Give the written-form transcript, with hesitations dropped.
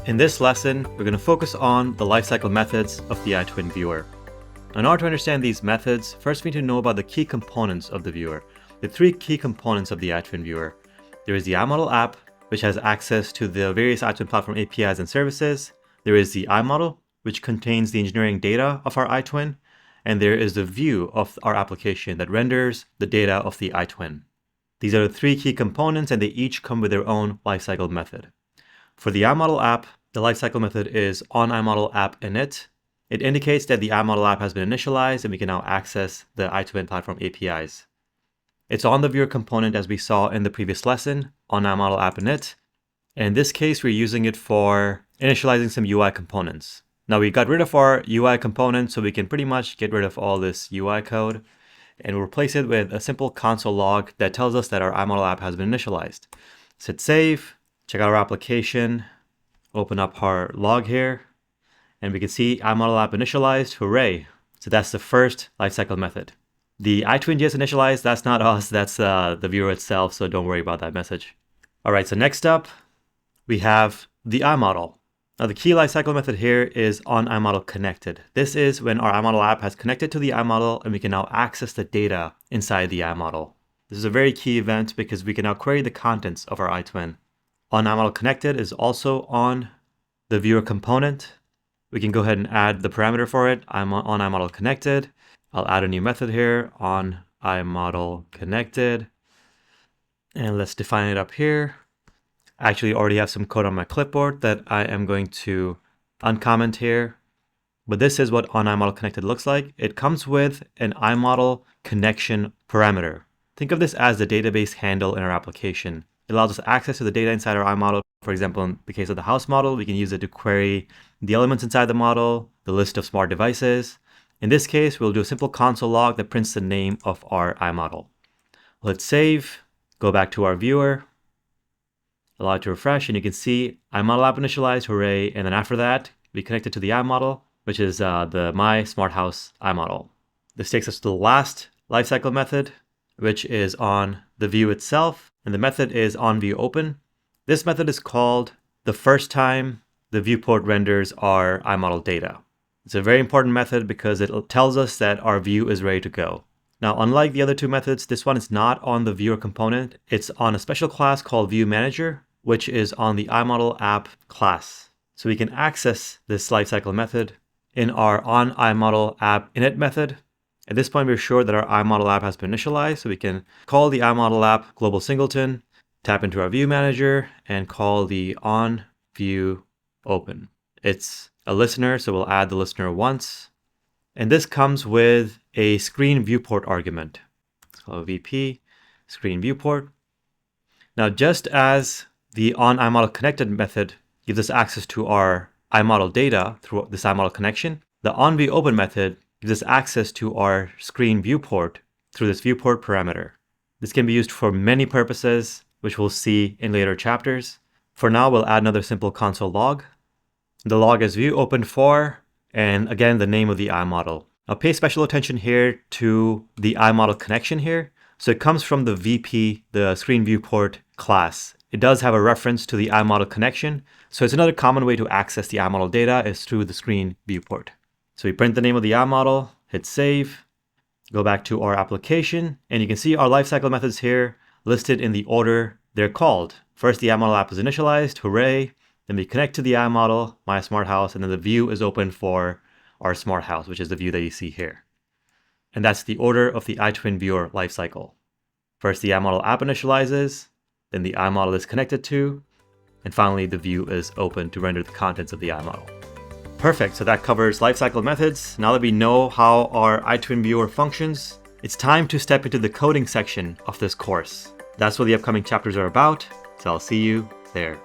In this lesson, we're going to focus on the lifecycle methods of the iTwin viewer. In order to understand these methods, first we need to know about the key components of the viewer. The three key components of the iTwin viewer. There is the iModel app, which has access to the various iTwin platform APIs and services. There is the iModel, which contains the engineering data of our iTwin. And there is the view of our application that renders the data of the iTwin. These are the three key components, and they each come with their own lifecycle method. For the iModel app, the lifecycle method is onIModelAppInit. It indicates that the iModel app has been initialized and we can now access the iTwin platform APIs. It's on the viewer component as we saw in the previous lesson, onIModelAppInit. In this case, we're using it for initializing some UI components. Now we got rid of our UI component, so we can pretty much get rid of all this UI code and we'll replace it with a simple console log that tells us that our iModel app has been initialized. Let's hit save, check out our application, open up our log here, and we can see iModel app initialized. Hooray! So that's the first lifecycle method. The iTwin.js initialized, that's not us, that's the viewer itself, so don't worry about that message. All right, so next up, we have the iModel. Now the key lifecycle method here is onIModelConnected. This is when our iModel app has connected to the iModel and we can now access the data inside the iModel. This is a very key event because we can now query the contents of our iTwin. onIModelConnected is also on the viewer component. We can go ahead and add the parameter for it. I'm on onIModelConnected. I'll add a new method here, onIModelConnected. And let's define it up here. I actually already have some code on my clipboard that I am going to uncomment here. But this is what onIModelConnected looks like. It comes with an iModel connection parameter. Think of this as the database handle in our application. It allows us access to the data inside our iModel. For example, in the case of the house model, we can use it to query the elements inside the model, the list of smart devices. In this case, we'll do a simple console log that prints the name of our iModel. Let's save, go back to our viewer, allow it to refresh, and you can see iModel app initialized, hooray. And then after that, we connect it to the iModel, which is the My Smart House iModel. This takes us to the last lifecycle method, which is on the view itself. And the method is onViewOpen. This method is called the first time the viewport renders our iModel data. It's a very important method because it tells us that our view is ready to go. Now, unlike the other two methods, this one is not on the viewer component. It's on a special class called ViewManager, which is on the iModel app class. So we can access this lifecycle method in our onIModelAppInit method. At this point, we're sure that our iModel app has been initialized, so we can call the iModel app global singleton, tap into our view manager, and call the onViewOpen. It's a listener, so we'll add the listener once. And this comes with a screen viewport argument. It's called VP, screen viewport. Now, just as the onIModelConnected method gives us access to our iModel data through this iModel connection, the onViewOpen method gives us access to our screen viewport through this viewport parameter. This can be used for many purposes, which we'll see in later chapters. For now, we'll add another simple console log. The log is viewOpenFor, and again, the name of the iModel. Now pay special attention here to the iModel connection here. So it comes from the VP, the screen viewport class. It does have a reference to the iModel connection. So it's another common way to access the iModel data is through the screen viewport. So we print the name of the iModel, hit save, go back to our application, and you can see our lifecycle methods here listed in the order they're called. First, the iModel app is initialized, hooray. Then we connect to the iModel, My Smart House, and then the view is open for our smart house, which is the view that you see here. And that's the order of the iTwin viewer lifecycle. First, the iModel app initializes, then the iModel is connected to, and finally the view is open to render the contents of the iModel. Perfect, so that covers lifecycle methods. Now that we know how our iTwin viewer functions, it's time to step into the coding section of this course. That's what the upcoming chapters are about, so I'll see you there.